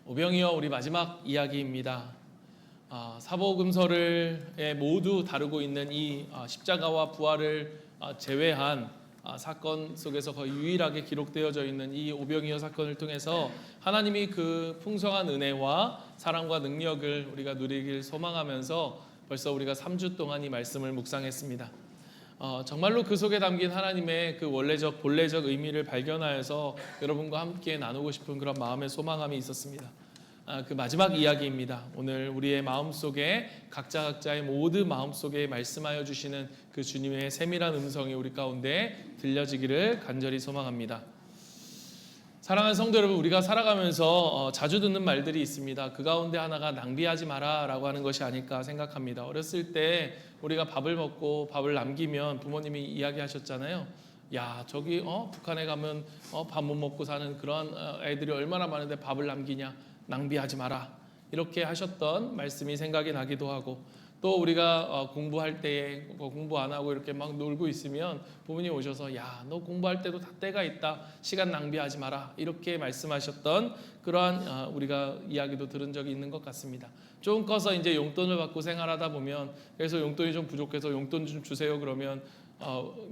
오병이어 우리 마지막 이야기입니다. 사복음서를 모두 다루고 있는 이 십자가와 부활을 제외한 사건 속에서 거의 유일하게 기록되어져 있는 이 오병이어 사건을 통해서 하나님이 그 풍성한 은혜와 사랑과 능력을 우리가 누리길 소망하면서 벌써 우리가 3주 동안 이 말씀을 묵상했습니다. 정말로 그 속에 담긴 하나님의 그 원래적 본래적 의미를 발견하여서 여러분과 함께 나누고 싶은 그런 마음의 소망함이 있었습니다. 그 마지막 이야기입니다. 오늘 우리의 마음속에 각자의 모든 마음속에 말씀하여 주시는 그 주님의 세밀한 음성이 우리 가운데 들려지기를 간절히 소망합니다. 사랑하는 성도 여러분, 우리가 살아가면서 자주 듣는 말들이 있습니다. 그 가운데 하나가 낭비하지 마라 라고 하는 것이 아닐까 생각합니다. 어렸을 때 우리가 밥을 먹고 밥을 남기면 부모님이 이야기하셨잖아요. 야, 저기 북한에 가면 밥 못 먹고 사는 그런 애들이 얼마나 많은데 밥을 남기냐, 낭비하지 마라, 이렇게 하셨던 말씀이 생각이 나기도 하고, 또 우리가 공부할 때에 공부 안 하고 이렇게 막 놀고 있으면 부모님 오셔서 야, 너 공부할 때도 다 때가 있다, 시간 낭비하지 마라, 이렇게 말씀하셨던 그러한 우리가 이야기도 들은 적이 있는 것 같습니다. 조금 커서 이제 용돈을 받고 생활하다 보면, 그래서 용돈이 좀 부족해서 용돈 좀 주세요 그러면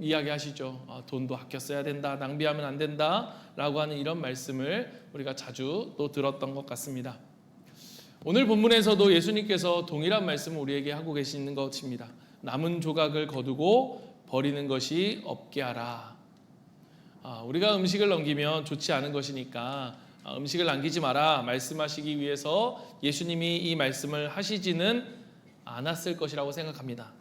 이야기하시죠. 돈도 아껴 써야 된다, 낭비하면 안 된다 라고 하는 이런 말씀을 우리가 자주 또 들었던 것 같습니다. 오늘 본문에서도 예수님께서 동일한 말씀을 우리에게 하고 계시는 것입니다. 남은 조각을 거두고 버리는 것이 없게 하라. 우리가 음식을 넘기면 좋지 않은 것이니까 음식을 남기지 마라 말씀하시기 위해서 예수님이 이 말씀을 하시지는 않았을 것이라고 생각합니다.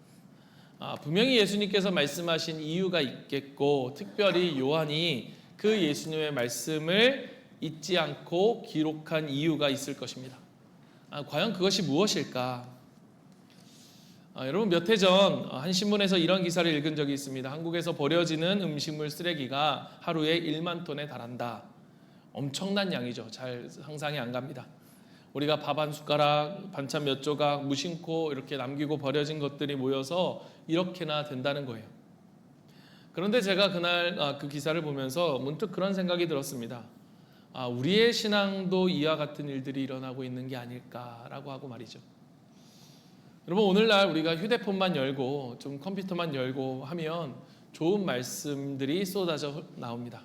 분명히 예수님께서 말씀하신 이유가 있겠고, 특별히 요한이 그 예수님의 말씀을 잊지 않고 기록한 이유가 있을 것입니다. 과연 그것이 무엇일까? 여러분, 몇 해 전 한 신문에서 이런 기사를 읽은 적이 있습니다. 한국에서 버려지는 음식물 쓰레기가 하루에 1만 톤에 달한다. 엄청난 양이죠. 잘 상상이 안 갑니다. 우리가 밥 한 숟가락, 반찬 몇 조각 무심코 이렇게 남기고 버려진 것들이 모여서 이렇게나 된다는 거예요. 그런데 제가 그날 그 기사를 보면서 문득 그런 생각이 들었습니다. 우리의 신앙도 이와 같은 일들이 일어나고 있는 게 아닐까라고 하고 말이죠. 여러분, 오늘날 우리가 휴대폰만 열고 좀 컴퓨터만 열고 하면 좋은 말씀들이 쏟아져 나옵니다.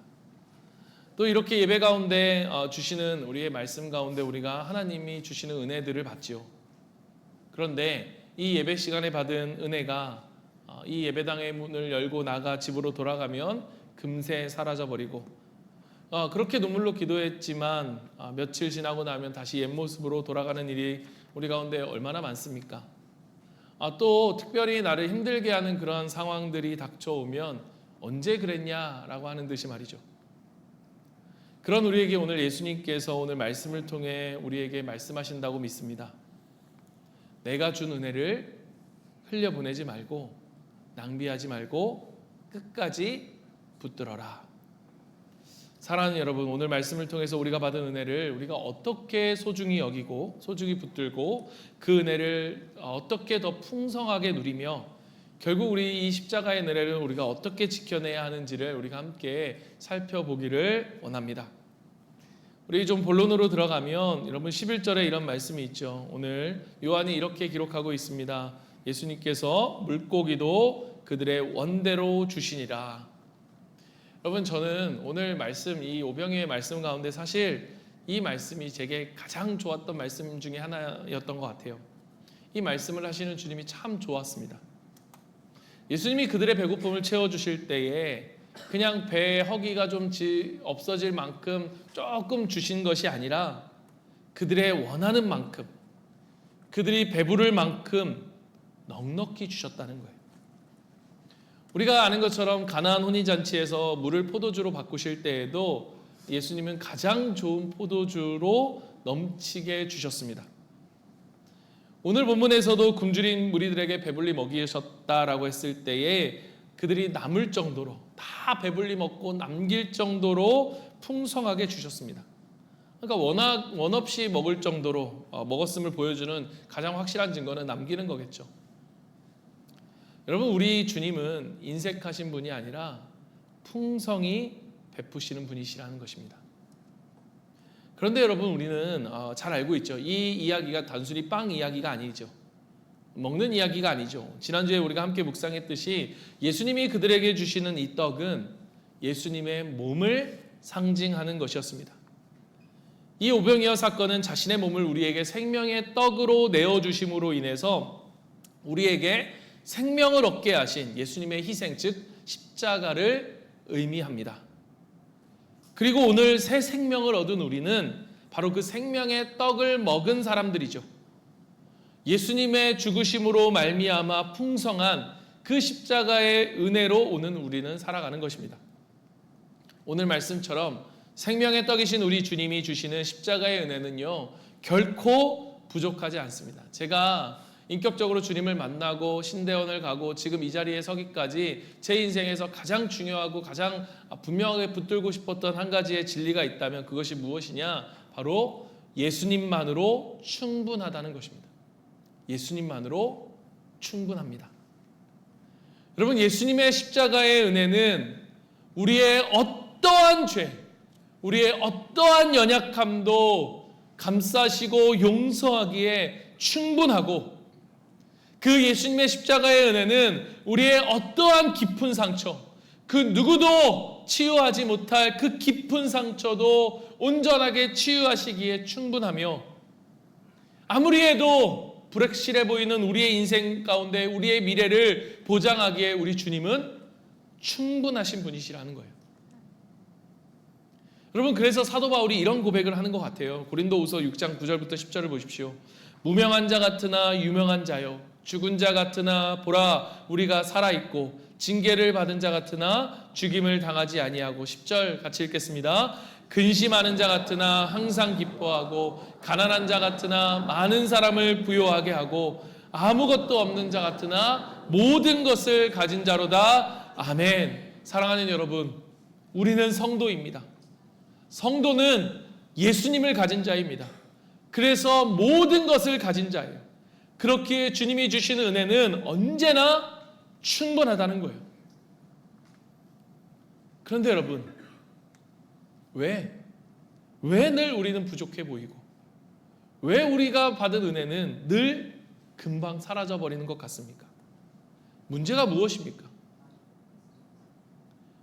또 이렇게 예배 가운데 주시는 우리의 말씀 가운데 우리가 하나님이 주시는 은혜들을 받지요. 그런데 이 예배 시간에 받은 은혜가 이 예배당의 문을 열고 나가 집으로 돌아가면 금세 사라져버리고, 그렇게 눈물로 기도했지만 며칠 지나고 나면 다시 옛 모습으로 돌아가는 일이 우리 가운데 얼마나 많습니까? 또 특별히 나를 힘들게 하는 그러한 상황들이 닥쳐오면 언제 그랬냐라고 하는 듯이 말이죠. 그런 우리에게 오늘 예수님께서 오늘 말씀을 통해 우리에게 말씀하신다고 믿습니다. 내가 준 은혜를 흘려보내지 말고 낭비하지 말고 끝까지 붙들어라. 사랑하는 여러분, 오늘 말씀을 통해서 우리가 받은 은혜를 우리가 어떻게 소중히 여기고 소중히 붙들고 그 은혜를 어떻게 더 풍성하게 누리며 결국 우리 이 십자가의 은혜를 우리가 어떻게 지켜내야 하는지를 우리가 함께 살펴보기를 원합니다. 우리 좀 본론으로 들어가면 여러분 11절에 이런 말씀이 있죠. 오늘 요한이 이렇게 기록하고 있습니다. 예수님께서 물고기도 그들의 원대로 주시니라. 여러분, 저는 오늘 말씀, 이 오병이어의 말씀 가운데 사실 이 말씀이 제게 가장 좋았던 말씀 중에 하나였던 것 같아요. 이 말씀을 하시는 주님이 참 좋았습니다. 예수님이 그들의 배고픔을 채워주실 때에 그냥 배에 허기가 좀 없어질 만큼 조금 주신 것이 아니라 그들의 원하는 만큼, 그들이 배부를 만큼 넉넉히 주셨다는 거예요. 우리가 아는 것처럼 가나안 혼인잔치에서 물을 포도주로 바꾸실 때에도 예수님은 가장 좋은 포도주로 넘치게 주셨습니다. 오늘 본문에서도 굶주린 무리들에게 배불리 먹이셨다라고 했을 때에 그들이 남을 정도로, 다 배불리 먹고 남길 정도로 풍성하게 주셨습니다. 그러니까 원 없이 먹을 정도로 먹었음을 보여주는 가장 확실한 증거는 남기는 거겠죠. 여러분, 우리 주님은 인색하신 분이 아니라 풍성히 베푸시는 분이시라는 것입니다. 그런데 여러분, 우리는 잘 알고 있죠. 이 이야기가 단순히 빵 이야기가 아니죠. 먹는 이야기가 아니죠. 지난주에 우리가 함께 묵상했듯이 예수님이 그들에게 주시는 이 떡은 예수님의 몸을 상징하는 것이었습니다. 이 오병이어 사건은 자신의 몸을 우리에게 생명의 떡으로 내어주심으로 인해서 우리에게 생명을 얻게 하신 예수님의 희생, 즉 십자가를 의미합니다. 그리고 오늘 새 생명을 얻은 우리는 바로 그 생명의 떡을 먹은 사람들이죠. 예수님의 죽으심으로 말미암아 풍성한 그 십자가의 은혜로 오는 우리는 살아가는 것입니다. 오늘 말씀처럼 생명의 떡이신 우리 주님이 주시는 십자가의 은혜는요, 결코 부족하지 않습니다. 제가 인격적으로 주님을 만나고 신대원을 가고 지금 이 자리에 서기까지 제 인생에서 가장 중요하고 가장 분명하게 붙들고 싶었던 한 가지의 진리가 있다면 그것이 무엇이냐? 바로 예수님만으로 충분하다는 것입니다. 예수님만으로 충분합니다. 여러분, 예수님의 십자가의 은혜는 우리의 어떠한 죄, 우리의 어떠한 연약함도 감싸시고 용서하기에 충분하고, 그 예수님의 십자가의 은혜는 우리의 어떠한 깊은 상처, 그 누구도 치유하지 못할 그 깊은 상처도 온전하게 치유하시기에 충분하며, 아무리 해도 불확실해 보이는 우리의 인생 가운데 우리의 미래를 보장하기에 우리 주님은 충분하신 분이시라는 거예요. 여러분, 그래서 사도 바울이 이런 고백을 하는 것 같아요. 고린도후서 6장 9절부터 10절을 보십시오. 무명한 자 같으나 유명한 자요, 죽은 자 같으나 보라 우리가 살아있고, 징계를 받은 자 같으나 죽임을 당하지 아니하고. 10절 같이 읽겠습니다. 근심하는 자 같으나 항상 기뻐하고, 가난한 자 같으나 많은 사람을 부요하게 하고, 아무것도 없는 자 같으나 모든 것을 가진 자로다. 아멘. 사랑하는 여러분, 우리는 성도입니다. 성도는 예수님을 가진 자입니다. 그래서 모든 것을 가진 자예요. 그렇기에 주님이 주시는 은혜는 언제나 충분하다는 거예요. 그런데 여러분, 왜 늘 우리는 부족해 보이고, 왜 우리가 받은 은혜는 늘 금방 사라져 버리는 것 같습니까? 문제가 무엇입니까?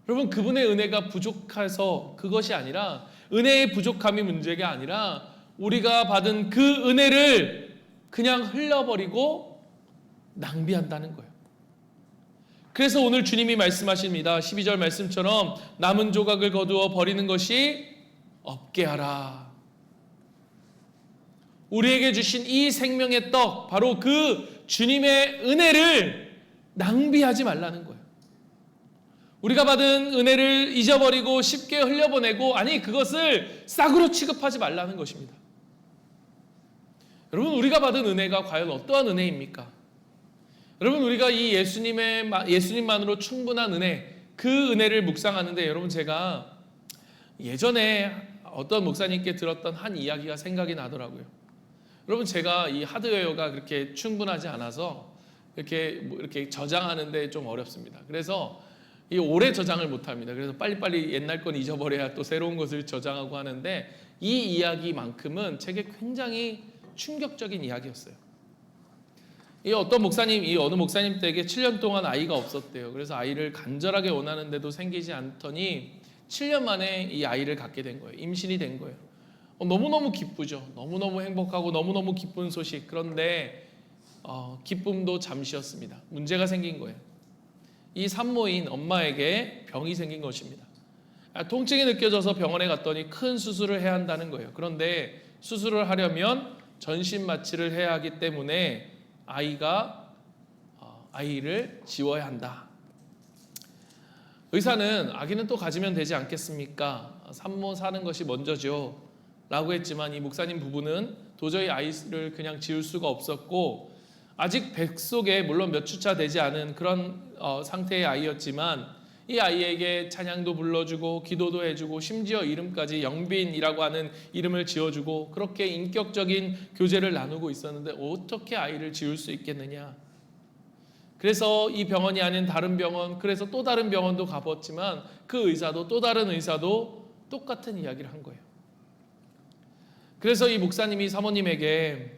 여러분, 그분의 은혜가 부족해서 그것이 아니라, 은혜의 부족함이 문제가 아니라 우리가 받은 그 은혜를 그냥 흘려버리고 낭비한다는 거예요. 그래서 오늘 주님이 말씀하십니다. 12절 말씀처럼 남은 조각을 거두어 버리는 것이 없게 하라. 우리에게 주신 이 생명의 떡, 바로 그 주님의 은혜를 낭비하지 말라는 거예요. 우리가 받은 은혜를 잊어버리고 쉽게 흘려보내고, 아니 그것을 싹으로 취급하지 말라는 것입니다. 여러분, 우리가 받은 은혜가 과연 어떠한 은혜입니까? 여러분, 우리가 이 예수님만으로 충분한 은혜, 그 은혜를 묵상하는데, 여러분, 제가 예전에 어떤 목사님께 들었던 한 이야기가 생각이 나더라고요. 여러분, 제가 이 하드웨어가 그렇게 충분하지 않아서 이렇게 저장하는데 좀 어렵습니다. 그래서 이 오래 저장을 못합니다. 그래서 빨리빨리 옛날 건 잊어버려야 또 새로운 것을 저장하고 하는데, 이 이야기만큼은 제게 굉장히 충격적인 이야기였어요. 이 어느 목사님 댁에 7년 동안 아이가 없었대요. 그래서 아이를 간절하게 원하는데도 생기지 않더니 7년 만에 이 아이를 갖게 된 거예요. 임신이 된 거예요. 너무너무 기쁘죠. 너무너무 행복하고 너무너무 기쁜 소식. 그런데 기쁨도 잠시였습니다. 문제가 생긴 거예요. 이 산모인 엄마에게 병이 생긴 것입니다. 통증이 느껴져서 병원에 갔더니 큰 수술을 해야 한다는 거예요. 그런데 수술을 하려면 전신 마취를 해야 하기 때문에 아이를 지워야 한다. 의사는 아기는 또 가지면 되지 않겠습니까? 산모 사는 것이 먼저죠 라고 했지만, 이 목사님 부부는 도저히 아이를 그냥 지울 수가 없었고, 아직 뱃속에 물론 몇 주차 되지 않은 그런 상태의 아이였지만, 이 아이에게 찬양도 불러주고 기도도 해주고 심지어 이름까지 영빈이라고 하는 이름을 지어주고, 그렇게 인격적인 교제를 나누고 있었는데 어떻게 아이를 지울 수 있겠느냐. 그래서 이 병원이 아닌 다른 병원, 그래서 또 다른 병원도 가봤지만 그 의사도 또 다른 의사도 똑같은 이야기를 한 거예요. 그래서 이 목사님이 사모님에게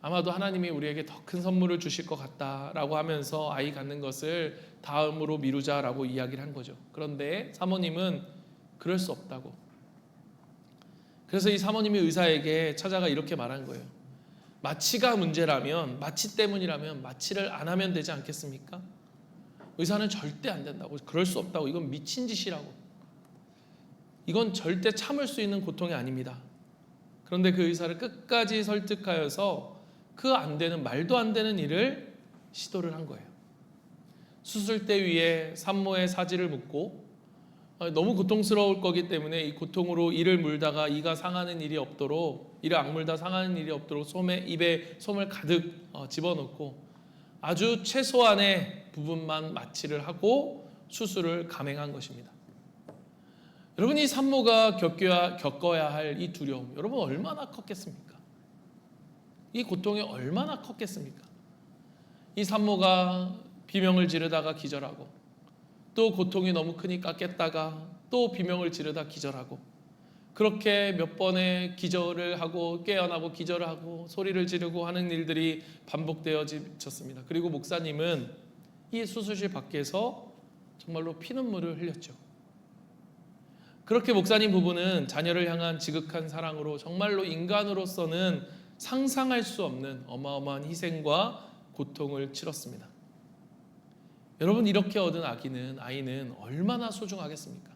아마도 하나님이 우리에게 더 큰 선물을 주실 것 같다라고 하면서 아이 갖는 것을 다음으로 미루자라고 이야기를 한 거죠. 그런데 사모님은 그럴 수 없다고. 그래서 이 사모님이 의사에게 찾아가 이렇게 말한 거예요. 마취가 문제라면, 마취 때문이라면 마취를 안 하면 되지 않겠습니까? 의사는 절대 안 된다고. 그럴 수 없다고. 이건 미친 짓이라고. 이건 절대 참을 수 있는 고통이 아닙니다. 그런데 그 의사를 끝까지 설득하여서 그 안 되는, 말도 안 되는 일을 시도를 한 거예요. 수술대 위에 산모의 사지를 묻고 너무 고통스러울 거기 때문에 이 고통으로 이를 물다가 이가 상하는 일이 없도록, 이를 악물다 상하는 일이 없도록 입에 솜을 가득 집어넣고 아주 최소한의 부분만 마취를 하고 수술을 감행한 것입니다. 여러분, 이 산모가 겪어야 할 이 두려움, 여러분 얼마나 컸겠습니까? 이 고통이 얼마나 컸겠습니까? 이 산모가 비명을 지르다가 기절하고, 또 고통이 너무 크니까 깼다가 또 비명을 지르다 기절하고, 그렇게 몇 번의 기절을 하고 깨어나고 기절을 하고 소리를 지르고 하는 일들이 반복되어졌습니다. 그리고 목사님은 이 수술실 밖에서 정말로 피눈물을 흘렸죠. 그렇게 목사님 부부는 자녀를 향한 지극한 사랑으로 정말로 인간으로서는 상상할 수 없는 어마어마한 희생과 고통을 치렀습니다. 여러분, 이렇게 얻은 아이는 얼마나 소중하겠습니까?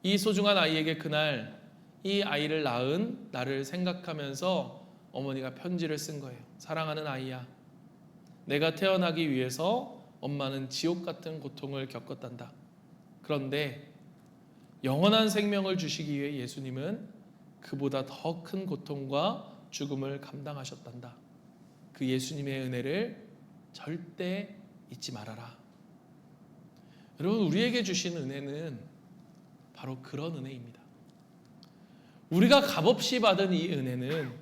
이 소중한 아이에게 그날 이 아이를 낳은 나를 생각하면서 어머니가 편지를 쓴 거예요. 사랑하는 아이야, 내가 태어나기 위해서 엄마는 지옥 같은 고통을 겪었단다. 그런데 영원한 생명을 주시기 위해 예수님은 그보다 더 큰 고통과 죽음을 감당하셨단다. 그 예수님의 은혜를 절대 잊지 말아라. 여러분, 우리에게 주신 은혜는 바로 그런 은혜입니다. 우리가 값없이 받은 이 은혜는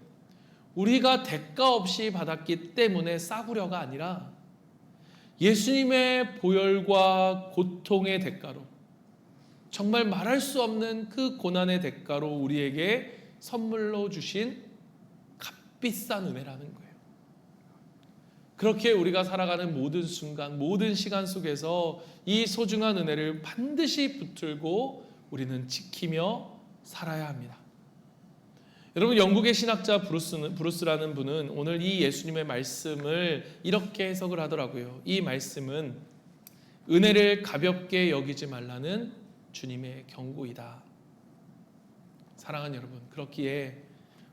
우리가 대가 없이 받았기 때문에 싸구려가 아니라 예수님의 보혈과 고통의 대가로, 정말 말할 수 없는 그 고난의 대가로 우리에게 선물로 주신 값비싼 은혜라는 거예요. 그렇게 우리가 살아가는 모든 순간, 모든 시간 속에서 이 소중한 은혜를 반드시 붙들고 우리는 지키며 살아야 합니다. 여러분, 영국의 신학자 브루스라는 분은 오늘 이 예수님의 말씀을 이렇게 해석을 하더라고요. 이 말씀은 은혜를 가볍게 여기지 말라는 주님의 경고이다. 사랑하는 여러분, 그렇기에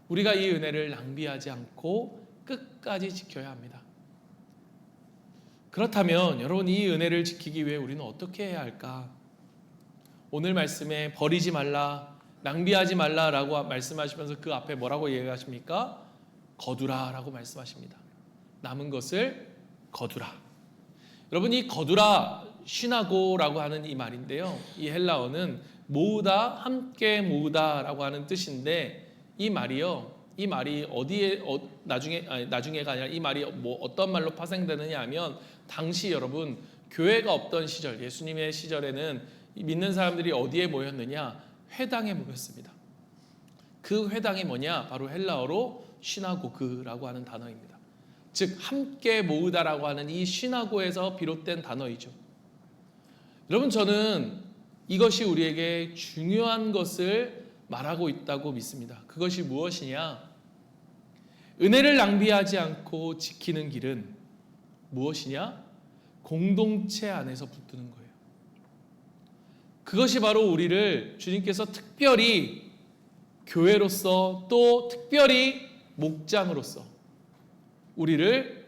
우리가 이 은혜를 낭비하지 않고 끝까지 지켜야 합니다. 그렇다면 여러분, 이 은혜를 지키기 위해 우리는 어떻게 해야 할까? 오늘 말씀에 버리지 말라, 낭비하지 말라라고 말씀하시면서 그 앞에 뭐라고 얘기하십니까? 거두라라고 말씀하십니다. 남은 것을 거두라. 여러분, 이 거두라, 쉬나고라고 하는 이 말인데요, 이 헬라어는 모으다, 함께 모으다라고 하는 뜻인데, 이 말이 어디에 나중에가 아니라 이 말이 어떤 말로 파생되느냐 하면, 당시 여러분 교회가 없던 시절, 예수님의 시절에는 믿는 사람들이 어디에 모였느냐? 회당에 모였습니다. 그 회당이 뭐냐? 바로 헬라어로 시나고그라고 하는 단어입니다. 즉 함께 모으다라고 하는 이 시나고에서 비롯된 단어이죠. 여러분, 저는 이것이 우리에게 중요한 것을 말하고 있다고 믿습니다. 그것이 무엇이냐? 은혜를 낭비하지 않고 지키는 길은 무엇이냐? 공동체 안에서 붙드는 거예요. 그것이 바로 우리를 주님께서 특별히 교회로서, 또 특별히 목장으로서 우리를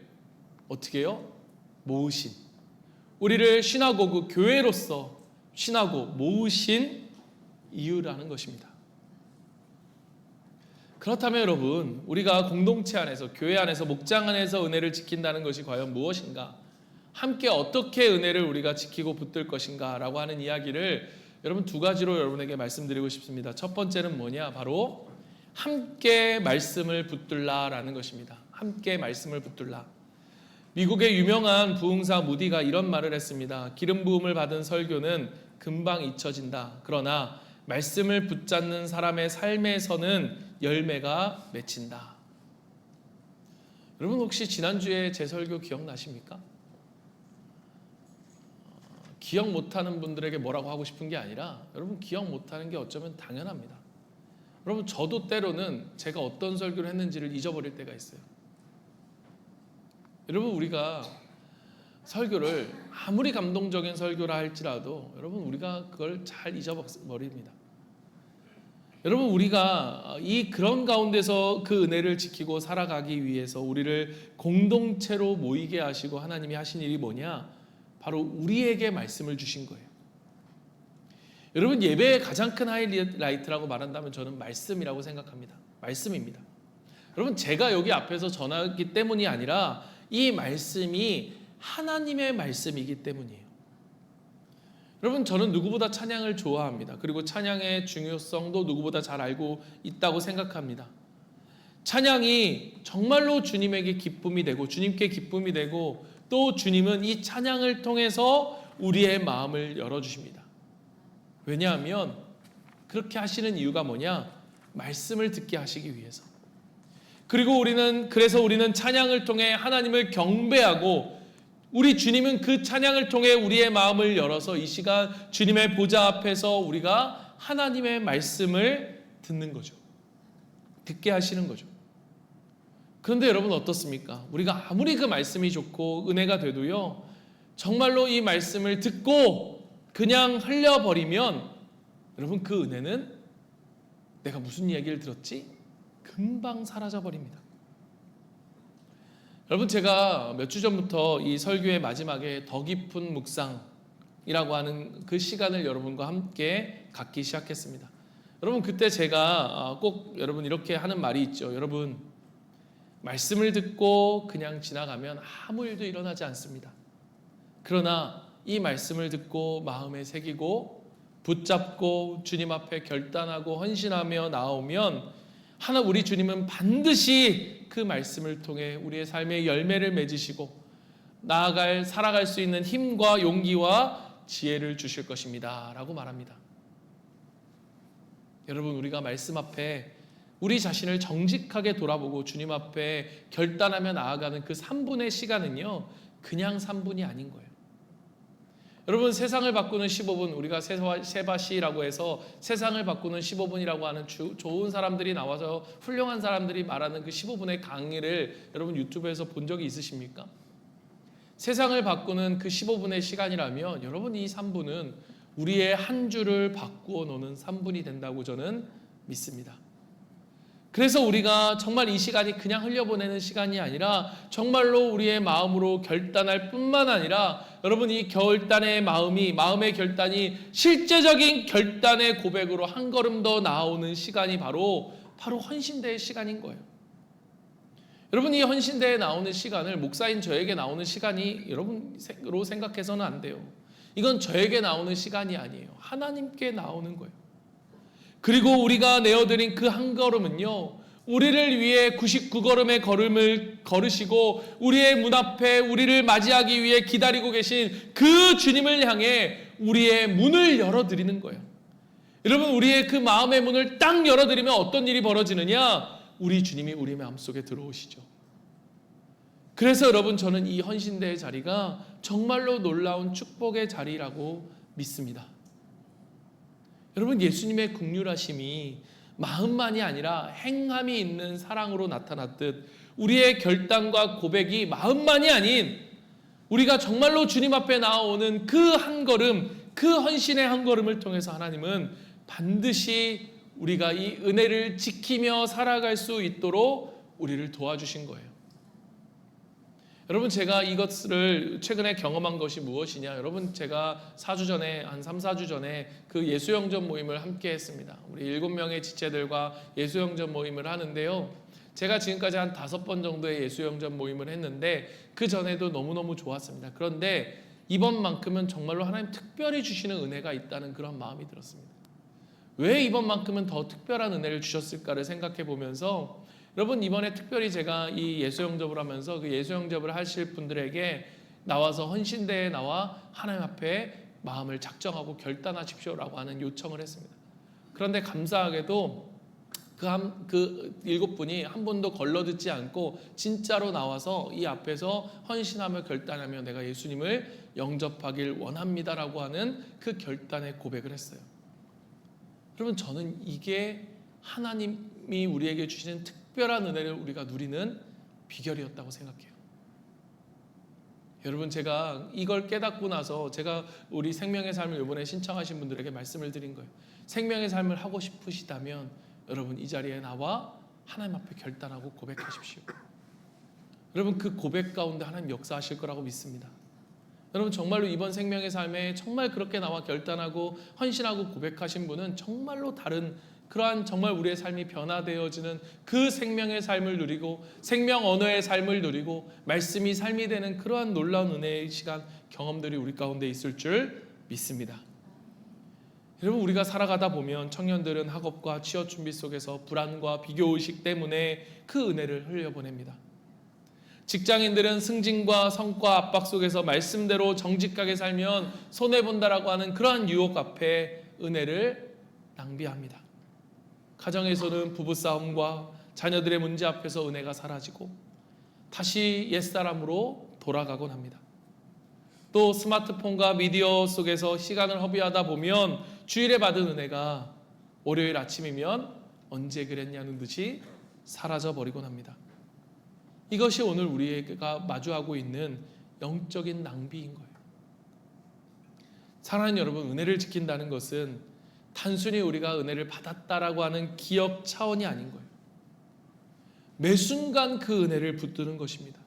어떻게 해요? 모으신, 우리를 시나고그 교회로서 모으신 이유라는 것입니다. 그렇다면 여러분, 우리가 공동체 안에서, 교회 안에서, 목장 안에서 은혜를 지킨다는 것이 과연 무엇인가? 함께 어떻게 은혜를 우리가 지키고 붙들 것인가? 라고 하는 이야기를 여러분 두 가지로 여러분에게 말씀드리고 싶습니다. 첫 번째는 뭐냐? 바로 함께 말씀을 붙들라 라는 것입니다. 함께 말씀을 붙들라. 미국의 유명한 부흥사 무디가 이런 말을 했습니다. 기름 부음을 받은 설교는 금방 잊혀진다. 그러나 말씀을 붙잡는 사람의 삶에서는 열매가 맺힌다. 여러분 혹시 지난주에 제 설교 기억나십니까? 기억 못하는 분들에게 뭐라고 하고 싶은 게 아니라 여러분 기억 못하는 게 어쩌면 당연합니다. 여러분 저도 때로는 제가 어떤 설교를 했는지를 잊어버릴 때가 있어요. 여러분 우리가 설교를 아무리 감동적인 설교라 할지라도 여러분 우리가 그걸 잘 잊어버립니다. 여러분 우리가 그런 가운데서 그 은혜를 지키고 살아가기 위해서 우리를 공동체로 모이게 하시고 하나님이 하신 일이 뭐냐? 바로 우리에게 말씀을 주신 거예요. 여러분 예배의 가장 큰 하이라이트라고 말한다면 저는 말씀이라고 생각합니다. 말씀입니다. 여러분 제가 여기 앞에서 전하기 때문이 아니라 이 말씀이 하나님의 말씀이기 때문이에요. 여러분 저는 누구보다 찬양을 좋아합니다. 그리고 찬양의 중요성도 누구보다 잘 알고 있다고 생각합니다. 찬양이 정말로 주님에게 기쁨이 되고 주님께 기쁨이 되고 또 주님은 이 찬양을 통해서 우리의 마음을 열어주십니다. 왜냐하면 그렇게 하시는 이유가 뭐냐? 말씀을 듣게 하시기 위해서. 그리고 그래서 우리는 찬양을 통해 하나님을 경배하고 우리 주님은 그 찬양을 통해 우리의 마음을 열어서 이 시간 주님의 보좌 앞에서 우리가 하나님의 말씀을 듣는 거죠. 듣게 하시는 거죠. 그런데 여러분 어떻습니까? 우리가 아무리 그 말씀이 좋고 은혜가 돼도요, 정말로 이 말씀을 듣고 그냥 흘려버리면 여러분 그 은혜는 내가 무슨 이야기를 들었지? 금방 사라져버립니다. 여러분 제가 몇 주 전부터 이 설교의 마지막에 더 깊은 묵상이라고 하는 그 시간을 여러분과 함께 갖기 시작했습니다. 여러분 그때 제가 꼭 여러분 이렇게 하는 말이 있죠. 여러분 말씀을 듣고 그냥 지나가면 아무 일도 일어나지 않습니다. 그러나 이 말씀을 듣고 마음에 새기고 붙잡고 주님 앞에 결단하고 헌신하며 나오면 우리 주님은 반드시 그 말씀을 통해 우리의 삶의 열매를 맺으시고 살아갈 수 있는 힘과 용기와 지혜를 주실 것입니다 라고 말합니다. 여러분 우리가 말씀 앞에 우리 자신을 정직하게 돌아보고 주님 앞에 결단하며 나아가는 그 3분의 시간은요 그냥 3분이 아닌 거예요. 여러분 세상을 바꾸는 15분, 우리가 세바시라고 해서 세상을 바꾸는 15분이라고 하는 좋은 사람들이 나와서 훌륭한 사람들이 말하는 그 15분의 강의를 여러분 유튜브에서 본 적이 있으십니까? 세상을 바꾸는 그 15분의 시간이라면 여러분 이 3분은 우리의 한 주를 바꾸어 놓는 3분이 된다고 저는 믿습니다. 그래서 우리가 정말 이 시간이 그냥 흘려보내는 시간이 아니라 정말로 우리의 마음으로 결단할 뿐만 아니라 여러분 이 마음의 결단이 실제적인 결단의 고백으로 한 걸음 더 나아오는 시간이 바로 헌신대의 시간인 거예요. 여러분 이 헌신대에 나오는 시간을 목사인 저에게 나오는 시간이 여러분으로 생각해서는 안 돼요. 이건 저에게 나오는 시간이 아니에요. 하나님께 나오는 거예요. 그리고 우리가 내어드린 그 한 걸음은요 우리를 위해 99걸음의 걸음을 걸으시고 우리의 문 앞에 우리를 맞이하기 위해 기다리고 계신 그 주님을 향해 우리의 문을 열어드리는 거예요. 여러분 우리의 그 마음의 문을 딱 열어드리면 어떤 일이 벌어지느냐? 우리 주님이 우리 마음속에 들어오시죠. 그래서 여러분 저는 이 헌신대의 자리가 정말로 놀라운 축복의 자리라고 믿습니다. 여러분 예수님의 긍휼하심이 마음만이 아니라 행함이 있는 사랑으로 나타났듯 우리의 결단과 고백이 마음만이 아닌 우리가 정말로 주님 앞에 나아오는 그 한 걸음, 그 헌신의 한 걸음을 통해서 하나님은 반드시 우리가 이 은혜를 지키며 살아갈 수 있도록 우리를 도와주신 거예요. 여러분 제가 이것을 최근에 경험한 것이 무엇이냐? 여러분 제가 4주 전에 한 3, 4주 전에 그 예수영전 모임을 함께 했습니다. 우리 7명의 지체들과 예수영전 모임을 하는데요. 제가 지금까지 한 5번 정도의 예수영전 모임을 했는데 그 전에도 너무너무 좋았습니다. 그런데 이번만큼은 정말로 하나님 특별히 주시는 은혜가 있다는 그런 마음이 들었습니다. 왜 이번만큼은 더 특별한 은혜를 주셨을까를 생각해 보면서 여러분 이번에 특별히 제가 이 예수영접을 하면서 그 예수영접을 하실 분들에게 나와서 헌신대에 나와 하나님 앞에 마음을 작정하고 결단하십시오라고 하는 요청을 했습니다. 그런데 감사하게도 그 7분이 한 번도 걸러듣지 않고 진짜로 나와서 이 앞에서 헌신하며 결단하며 내가 예수님을 영접하길 원합니다라고 하는 그 결단의 고백을 했어요. 여러분, 저는 이게 하나님이 우리에게 주시는 특별한 은혜를 우리가 누리는 비결이었다고 생각해요. 여러분, 제가 이걸 깨닫고 나서 제가 우리 생명의 삶을 이번에 신청하신 분들에게 말씀을 드린 거예요. 생명의 삶을 하고 싶으시다면 여러분, 이 자리에 나와 하나님 앞에 결단하고 고백하십시오. 여러분, 그 고백 가운데 하나님 역사하실 거라고 믿습니다. 여러분, 정말로 이번 생명의 삶에 정말 그렇게 나와 결단하고 헌신하고 고백하신 분은 정말로 다른 그러한 정말 우리의 삶이 변화되어지는 그 생명의 삶을 누리고 생명 언어의 삶을 누리고 말씀이 삶이 되는 그러한 놀라운 은혜의 시간 경험들이 우리 가운데 있을 줄 믿습니다. 여러분, 우리가 살아가다 보면 청년들은 학업과 취업 준비 속에서 불안과 비교의식 때문에 그 은혜를 흘려보냅니다. 직장인들은 승진과 성과 압박 속에서 말씀대로 정직하게 살면 손해본다라고 하는 그러한 유혹 앞에 은혜를 낭비합니다. 가정에서는 부부싸움과 자녀들의 문제 앞에서 은혜가 사라지고 다시 옛사람으로 돌아가곤 합니다. 또 스마트폰과 미디어 속에서 시간을 허비하다 보면 주일에 받은 은혜가 월요일 아침이면 언제 그랬냐는 듯이 사라져 버리곤 합니다. 이것이 오늘 우리가 마주하고 있는 영적인 낭비인 거예요. 사랑하는 여러분, 은혜를 지킨다는 것은 단순히 우리가 은혜를 받았다라고 하는 기억 차원이 아닌 거예요. 매 순간 그 은혜를 붙드는 것입니다.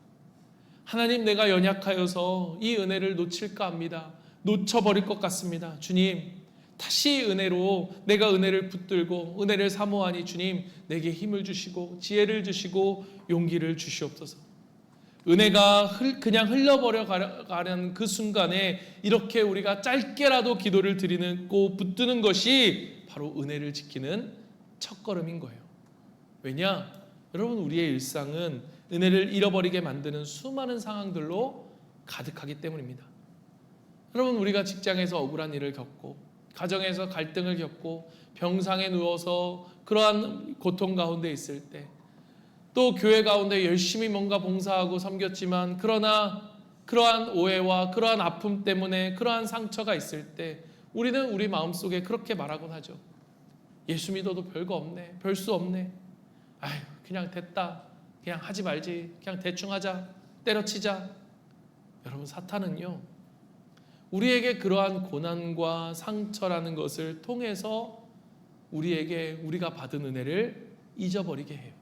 하나님, 내가 연약하여서 이 은혜를 놓칠까 합니다. 놓쳐버릴 것 같습니다. 주님, 다시 은혜로 내가 은혜를 붙들고 은혜를 사모하니 주님, 내게 힘을 주시고 지혜를 주시고 용기를 주시옵소서. 은혜가 그냥 흘러버려 가려는 그 순간에 이렇게 우리가 짧게라도 기도를 드리고 붙드는 것이 바로 은혜를 지키는 첫걸음인 거예요. 왜냐? 여러분, 우리의 일상은 은혜를 잃어버리게 만드는 수많은 상황들로 가득하기 때문입니다. 여러분, 우리가 직장에서 억울한 일을 겪고 가정에서 갈등을 겪고 병상에 누워서 그러한 고통 가운데 있을 때, 또 교회 가운데 열심히 뭔가 봉사하고 섬겼지만 그러나 그러한 오해와 그러한 아픔 때문에 그러한 상처가 있을 때 우리는 우리 마음속에 그렇게 말하곤 하죠. 예수 믿어도 별거 없네, 별 수 없네, 아휴 그냥 됐다, 그냥 하지 말지, 그냥 대충 하자, 때려치자. 여러분, 사탄은요, 우리에게 그러한 고난과 상처라는 것을 통해서 우리가 받은 은혜를 잊어버리게 해요.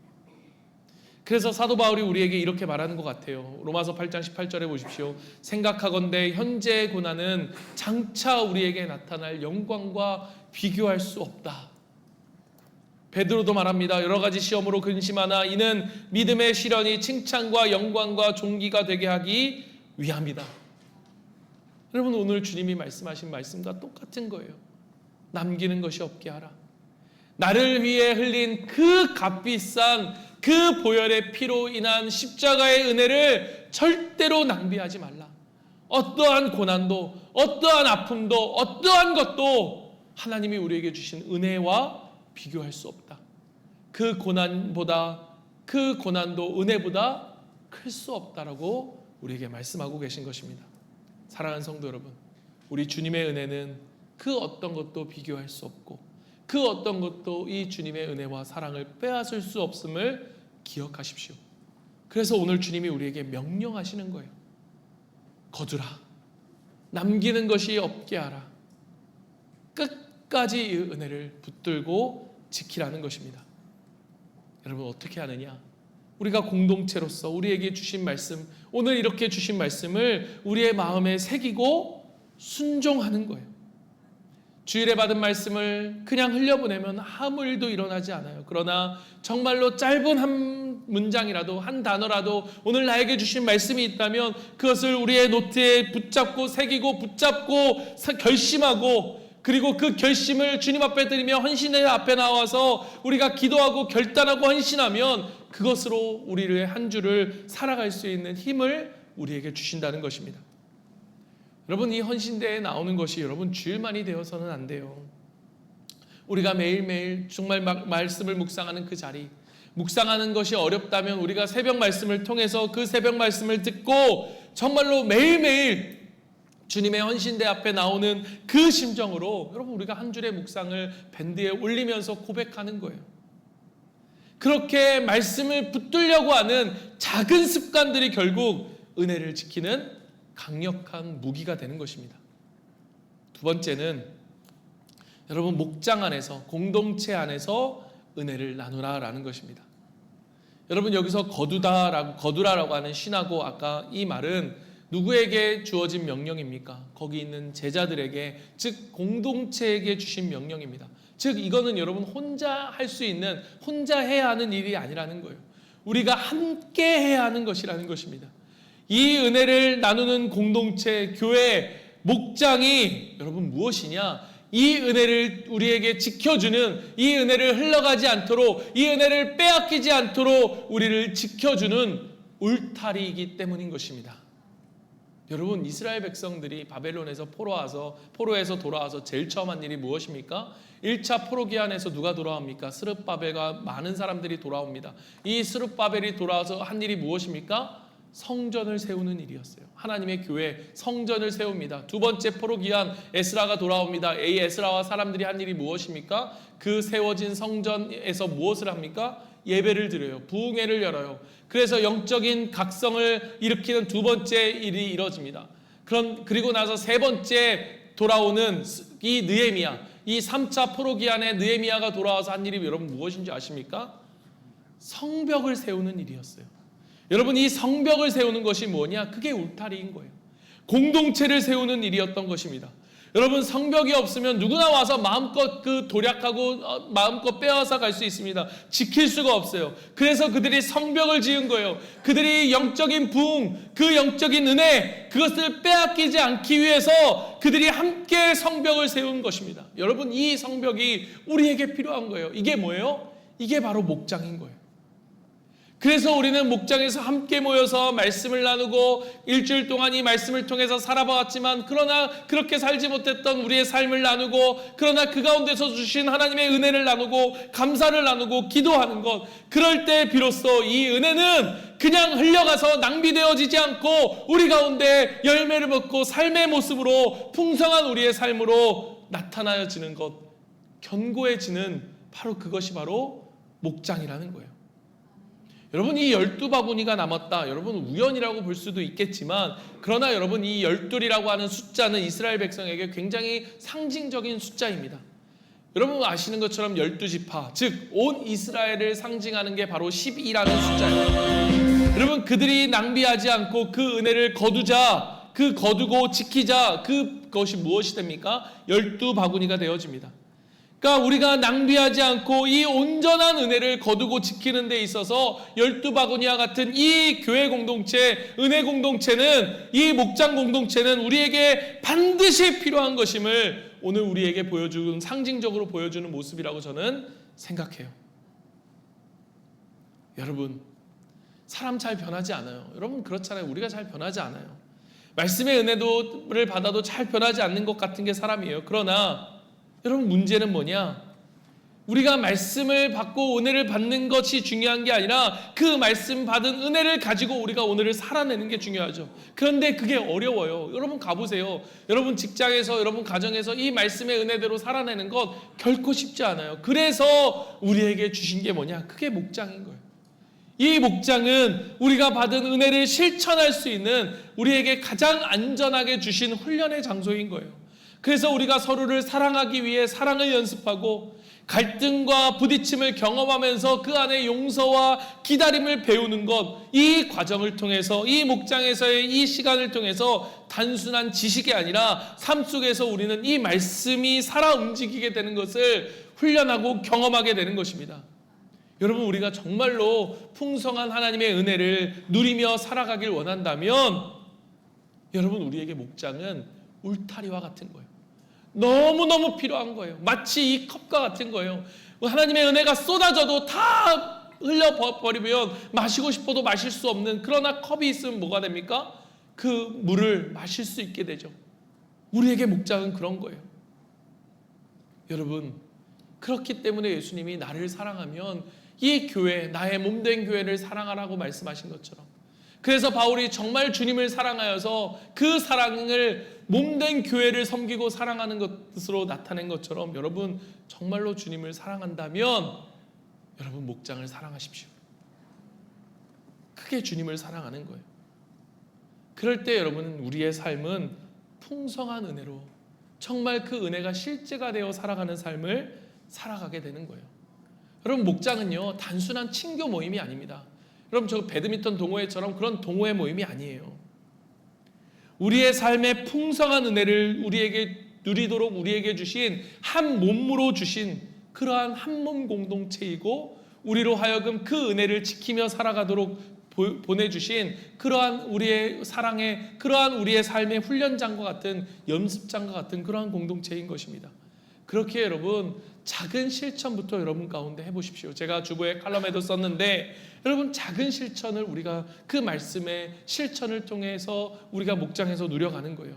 그래서 사도 바울이 우리에게 이렇게 말하는 것 같아요. 로마서 8장 18절에 보십시오. 생각하건대 현재의 고난은 장차 우리에게 나타날 영광과 비교할 수 없다. 베드로도 말합니다. 여러 가지 시험으로 근심하나 이는 믿음의 시련이 칭찬과 영광과 존귀가 되게 하기 위함이다. 여러분, 오늘 주님이 말씀하신 말씀과 똑같은 거예요. 남기는 것이 없게 하라. 나를 위해 흘린 그 값비싼 그 보혈의 피로 인한 십자가의 은혜를 절대로 낭비하지 말라. 어떠한 고난도, 어떠한 아픔도, 어떠한 것도 하나님이 우리에게 주신 은혜와 비교할 수 없다. 그 고난보다, 그 고난도 은혜보다 클 수 없다라고 우리에게 말씀하고 계신 것입니다. 사랑하는 성도 여러분, 우리 주님의 은혜는 그 어떤 것도 비교할 수 없고 그 어떤 것도 이 주님의 은혜와 사랑을 빼앗을 수 없음을 기억하십시오. 그래서 오늘 주님이 우리에게 명령하시는 거예요. 거두라. 남기는 것이 없게 하라. 끝까지 이 은혜를 붙들고 지키라는 것입니다. 여러분, 어떻게 하느냐? 우리가 공동체로서 우리에게 주신 말씀, 오늘 이렇게 주신 말씀을 우리의 마음에 새기고 순종하는 거예요. 주일에 받은 말씀을 그냥 흘려보내면 아무 일도 일어나지 않아요. 그러나 정말로 짧은 한 문장이라도, 한 단어라도 오늘 나에게 주신 말씀이 있다면 그것을 우리의 노트에 붙잡고 새기고 붙잡고 결심하고, 그리고 그 결심을 주님 앞에 드리며 헌신의 앞에 나와서 우리가 기도하고 결단하고 헌신하면 그것으로 우리의 한 주를 살아갈 수 있는 힘을 우리에게 주신다는 것입니다. 여러분, 이 헌신대에 나오는 것이 여러분 주일만이 되어서는 안 돼요. 우리가 매일매일 정말 말씀을 묵상하는 그 자리, 묵상하는 것이 어렵다면 우리가 새벽 말씀을 통해서 그 새벽 말씀을 듣고 정말로 매일매일 주님의 헌신대 앞에 나오는 그 심정으로 여러분 우리가 한 줄의 묵상을 밴드에 올리면서 고백하는 거예요. 그렇게 말씀을 붙들려고 하는 작은 습관들이 결국 은혜를 지키는 강력한 무기가 되는 것입니다. 두 번째는 여러분 목장 안에서, 공동체 안에서 은혜를 나누라라는 것입니다. 여러분 여기서 거두라라고 하는 신하고 아까 이 말은 누구에게 주어진 명령입니까? 거기 있는 제자들에게, 즉 공동체에게 주신 명령입니다. 즉 이거는 여러분 혼자 할 수 있는, 혼자 해야 하는 일이 아니라는 거예요. 우리가 함께 해야 하는 것이라는 것입니다. 이 은혜를 나누는 공동체, 교회, 목장이 여러분 무엇이냐? 이 은혜를 우리에게 지켜주는, 이 은혜를 흘러가지 않도록, 이 은혜를 빼앗기지 않도록 우리를 지켜주는 울타리이기 때문인 것입니다. 여러분 이스라엘 백성들이 바벨론에서 포로에서 돌아와서 제일 처음 한 일이 무엇입니까? 1차 포로 기한에서 누가 돌아옵니까? 스룹바벨과 많은 사람들이 돌아옵니다. 이 스룹바벨이 돌아와서 한 일이 무엇입니까? 성전을 세우는 일이었어요. 하나님의 교회, 성전을 세웁니다. 두 번째 포로 기한 에스라가 돌아옵니다. 이 에스라와 사람들이 한 일이 무엇입니까? 그 세워진 성전에서 무엇을 합니까? 예배를 드려요. 부흥회를 열어요. 그래서 영적인 각성을 일으키는 두 번째 일이 이루어집니다. 그리고 나서 세 번째 돌아오는 이 느헤미야, 이 3차 포로 기한에 느헤미야가 돌아와서 한 일이 여러분 무엇인지 아십니까? 성벽을 세우는 일이었어요. 여러분 이 성벽을 세우는 것이 뭐냐? 그게 울타리인 거예요. 공동체를 세우는 일이었던 것입니다. 여러분 성벽이 없으면 누구나 와서 마음껏 도략하고 마음껏 빼앗아 갈 수 있습니다. 지킬 수가 없어요. 그래서 그들이 성벽을 지은 거예요. 그들이 영적인 부흥, 그 영적인 은혜, 그것을 빼앗기지 않기 위해서 그들이 함께 성벽을 세운 것입니다. 여러분 이 성벽이 우리에게 필요한 거예요. 이게 뭐예요? 이게 바로 목장인 거예요. 그래서 우리는 목장에서 함께 모여서 말씀을 나누고 일주일 동안 이 말씀을 통해서 살아봤지만 그러나 그렇게 살지 못했던 우리의 삶을 나누고 그러나 그 가운데서 주신 하나님의 은혜를 나누고 감사를 나누고 기도하는 것, 그럴 때 비로소 이 은혜는 그냥 흘려가서 낭비되어지지 않고 우리 가운데 열매를 맺고 삶의 모습으로 풍성한 우리의 삶으로 나타나지는 것, 견고해지는 바로 그것이 바로 목장이라는 거예요. 여러분 이 12바구니가 남았다. 여러분 우연이라고 볼 수도 있겠지만 그러나 여러분 이 12이라고 하는 숫자는 이스라엘 백성에게 굉장히 상징적인 숫자입니다. 여러분 아시는 것처럼 12지파, 즉 온 이스라엘을 상징하는 게 바로 12라는 숫자예요. 여러분 그들이 낭비하지 않고 그 은혜를 거두자, 그 거두고 지키자, 그것이 무엇이 됩니까? 12바구니가 되어집니다. 그러니까 우리가 낭비하지 않고 이 온전한 은혜를 거두고 지키는 데 있어서 12바구니와 같은 이 교회 공동체, 은혜 공동체는, 이 목장 공동체는 우리에게 반드시 필요한 것임을 오늘 우리에게 보여주는, 상징적으로 보여주는 모습이라고 저는 생각해요. 여러분 사람 잘 변하지 않아요. 여러분 그렇잖아요. 우리가 잘 변하지 않아요. 말씀의 은혜를 받아도 잘 변하지 않는 것 같은 게 사람이에요. 그러나 여러분 문제는 뭐냐? 우리가 말씀을 받고 은혜를 받는 것이 중요한 게 아니라 그 말씀 받은 은혜를 가지고 우리가 오늘을 살아내는 게 중요하죠. 그런데 그게 어려워요. 여러분 가보세요. 여러분 직장에서, 여러분 가정에서 이 말씀의 은혜대로 살아내는 것 결코 쉽지 않아요. 그래서 우리에게 주신 게 뭐냐? 그게 목장인 거예요. 이 목장은 우리가 받은 은혜를 실천할 수 있는 우리에게 가장 안전하게 주신 훈련의 장소인 거예요. 그래서 우리가 서로를 사랑하기 위해 사랑을 연습하고 갈등과 부딪힘을 경험하면서 그 안에 용서와 기다림을 배우는 것, 이 과정을 통해서, 이 목장에서의 이 시간을 통해서 단순한 지식이 아니라 삶 속에서 우리는 이 말씀이 살아 움직이게 되는 것을 훈련하고 경험하게 되는 것입니다. 여러분 우리가 정말로 풍성한 하나님의 은혜를 누리며 살아가길 원한다면 여러분 우리에게 목장은 울타리와 같은 거예요. 너무너무 필요한 거예요. 마치 이 컵과 같은 거예요. 하나님의 은혜가 쏟아져도 다 흘려버리면 마시고 싶어도 마실 수 없는, 그러나 컵이 있으면 뭐가 됩니까? 그 물을 마실 수 있게 되죠. 우리에게 목장은 그런 거예요. 여러분 그렇기 때문에 예수님이 나를 사랑하면 이 교회, 나의 몸된 교회를 사랑하라고 말씀하신 것처럼, 그래서 바울이 정말 주님을 사랑하여서 그 사랑을 몸된 교회를 섬기고 사랑하는 것으로 나타낸 것처럼, 여러분 정말로 주님을 사랑한다면 여러분 목장을 사랑하십시오. 크게 주님을 사랑하는 거예요. 그럴 때 여러분은 우리의 삶은 풍성한 은혜로 정말 그 은혜가 실제가 되어 살아가는 삶을 살아가게 되는 거예요. 여러분 목장은요 단순한 친교 모임이 아닙니다. 여러분 저 배드민턴 동호회처럼 그런 동호회 모임이 아니에요. 우리의 삶의 풍성한 은혜를 우리에게 누리도록 우리에게 주신 한 몸으로 주신 그러한 한 몸 공동체이고, 우리로 하여금 그 은혜를 지키며 살아가도록 보내주신 그러한 우리의 사랑의, 그러한 우리의 삶의 훈련장과 같은, 연습장과 같은 그러한 공동체인 것입니다. 그렇게 여러분 작은 실천부터 여러분 가운데 해보십시오. 제가 주보에 칼럼에도 썼는데, 여러분 작은 실천을 우리가 그 말씀의 실천을 통해서 우리가 목장에서 누려가는 거예요.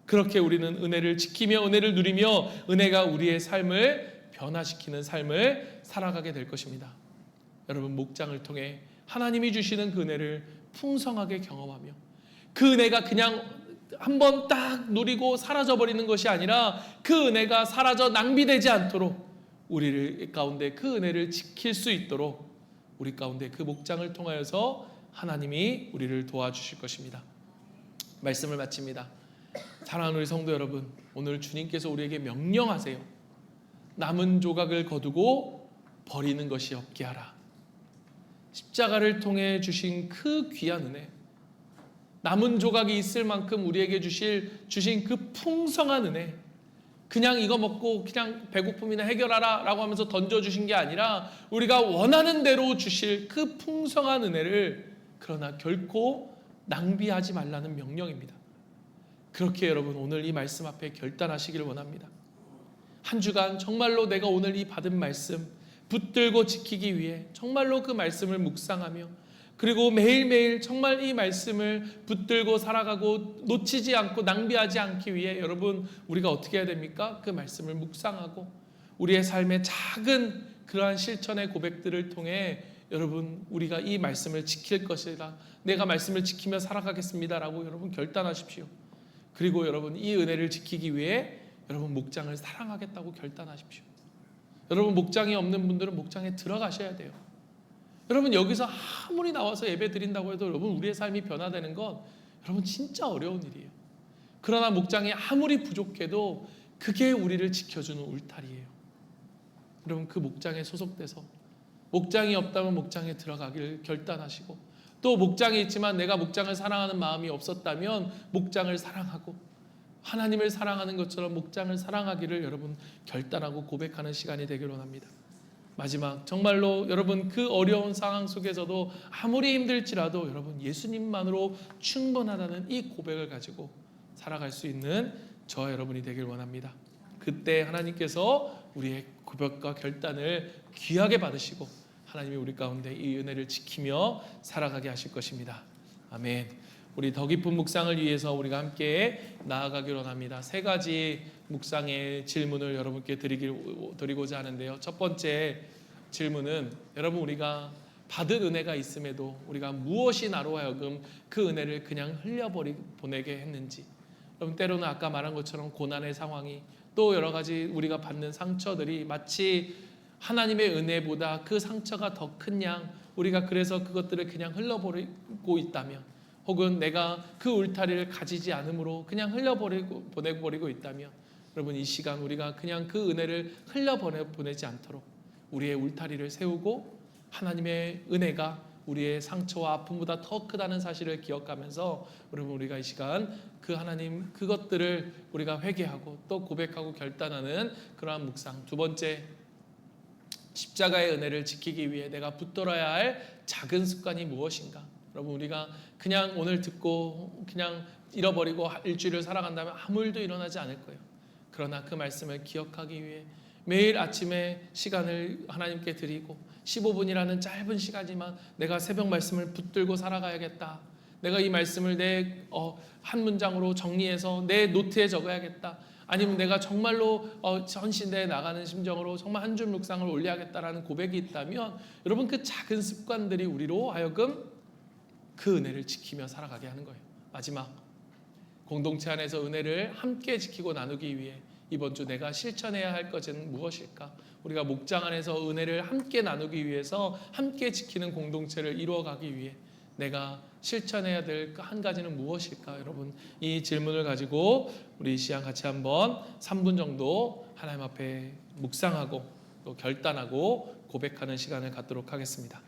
그렇게 우리는 은혜를 지키며 은혜를 누리며 은혜가 우리의 삶을 변화시키는 삶을 살아가게 될 것입니다. 여러분 목장을 통해 하나님이 주시는 그 은혜를 풍성하게 경험하며, 그 은혜가 그냥 한번 딱 누리고 사라져버리는 것이 아니라 그 은혜가 사라져 낭비되지 않도록 우리 가운데 그 은혜를 지킬 수 있도록 우리 가운데 그 목장을 통하여서 하나님이 우리를 도와주실 것입니다. 말씀을 마칩니다. 사랑하는 우리 성도 여러분, 오늘 주님께서 우리에게 명령하세요. 남은 조각을 거두고 버리는 것이 없게 하라. 십자가를 통해 주신 그 귀한 은혜, 남은 조각이 있을 만큼 우리에게 주신 그 풍성한 은혜, 그냥 이거 먹고 그냥 배고픔이나 해결하라 라고 하면서 던져주신 게 아니라 우리가 원하는 대로 주실 그 풍성한 은혜를, 그러나 결코 낭비하지 말라는 명령입니다. 그렇게 여러분 오늘 이 말씀 앞에 결단하시기를 원합니다. 한 주간 정말로 내가 오늘 이 받은 말씀 붙들고 지키기 위해 정말로 그 말씀을 묵상하며, 그리고 매일매일 정말 이 말씀을 붙들고 살아가고 놓치지 않고 낭비하지 않기 위해 여러분 우리가 어떻게 해야 됩니까? 그 말씀을 묵상하고 우리의 삶의 작은 그러한 실천의 고백들을 통해 여러분 우리가 이 말씀을 지킬 것이다, 내가 말씀을 지키며 살아가겠습니다 라고 여러분 결단하십시오. 그리고 여러분 이 은혜를 지키기 위해 여러분 목장을 사랑하겠다고 결단하십시오. 여러분 목장이 없는 분들은 목장에 들어가셔야 돼요. 여러분 여기서 아무리 나와서 예배 드린다고 해도 여러분 우리의 삶이 변화되는 건 여러분 진짜 어려운 일이에요. 그러나 목장이 아무리 부족해도 그게 우리를 지켜주는 울타리예요. 여러분 그 목장에 소속돼서, 목장이 없다면 목장에 들어가기를 결단하시고, 또 목장이 있지만 내가 목장을 사랑하는 마음이 없었다면 목장을 사랑하고 하나님을 사랑하는 것처럼 목장을 사랑하기를 여러분 결단하고 고백하는 시간이 되기를 원합니다. 마지막 정말로 여러분 그 어려운 상황 속에서도 아무리 힘들지라도 여러분 예수님만으로 충분하다는 이 고백을 가지고 살아갈 수 있는 저와 여러분이 되길 원합니다. 그때 하나님께서 우리의 고백과 결단을 귀하게 받으시고 하나님이 우리 가운데 이 은혜를 지키며 살아가게 하실 것입니다. 아멘. 우리 더 깊은 묵상을 위해서 우리가 함께 나아가기로 합니다. 세 가지 묵상의 질문을 여러분께 드리고자 하는데요. 첫 번째 질문은, 여러분 우리가 받은 은혜가 있음에도 우리가 무엇이 나로 하여금 그 은혜를 그냥 흘려보내게 했는지. 여러분 때로는 아까 말한 것처럼 고난의 상황이, 또 여러 가지 우리가 받는 상처들이 마치 하나님의 은혜보다 그 상처가 더 큰 양, 우리가 그래서 그것들을 그냥 흘려버리고 있다면, 혹은 내가 그 울타리를 가지지 않으므로 그냥 보내버리고 있다면, 여러분 이 시간 우리가 그냥 그 은혜를 흘려보내지 않도록 우리의 울타리를 세우고 하나님의 은혜가 우리의 상처와 아픔보다 더 크다는 사실을 기억하면서 여러분 우리가 이 시간 그 하나님 그것들을 우리가 회개하고 또 고백하고 결단하는 그러한 묵상. 두 번째, 십자가의 은혜를 지키기 위해 내가 붙들어야 할 작은 습관이 무엇인가. 여러분 우리가 그냥 오늘 듣고 그냥 잃어버리고 일주일을 살아간다면 아무 일도 일어나지 않을 거예요. 그러나 그 말씀을 기억하기 위해 매일 아침에 시간을 하나님께 드리고 15분이라는 짧은 시간이지만 내가 새벽 말씀을 붙들고 살아가야겠다. 내가 이 말씀을 내 한 문장으로 정리해서 내 노트에 적어야겠다. 아니면 내가 정말로 헌신대에 나가는 심정으로 정말 한 줄 묵상을 올려야겠다라는 고백이 있다면 여러분 그 작은 습관들이 우리로 하여금 그 은혜를 지키며 살아가게 하는 거예요. 마지막, 공동체 안에서 은혜를 함께 지키고 나누기 위해 이번 주 내가 실천해야 할 것은 무엇일까? 우리가 목장 안에서 은혜를 함께 나누기 위해서 함께 지키는 공동체를 이루어가기 위해 내가 실천해야 될 한 가지는 무엇일까? 여러분 이 질문을 가지고 우리 이 시간 같이 한번 3분 정도 하나님 앞에 묵상하고 또 결단하고 고백하는 시간을 갖도록 하겠습니다.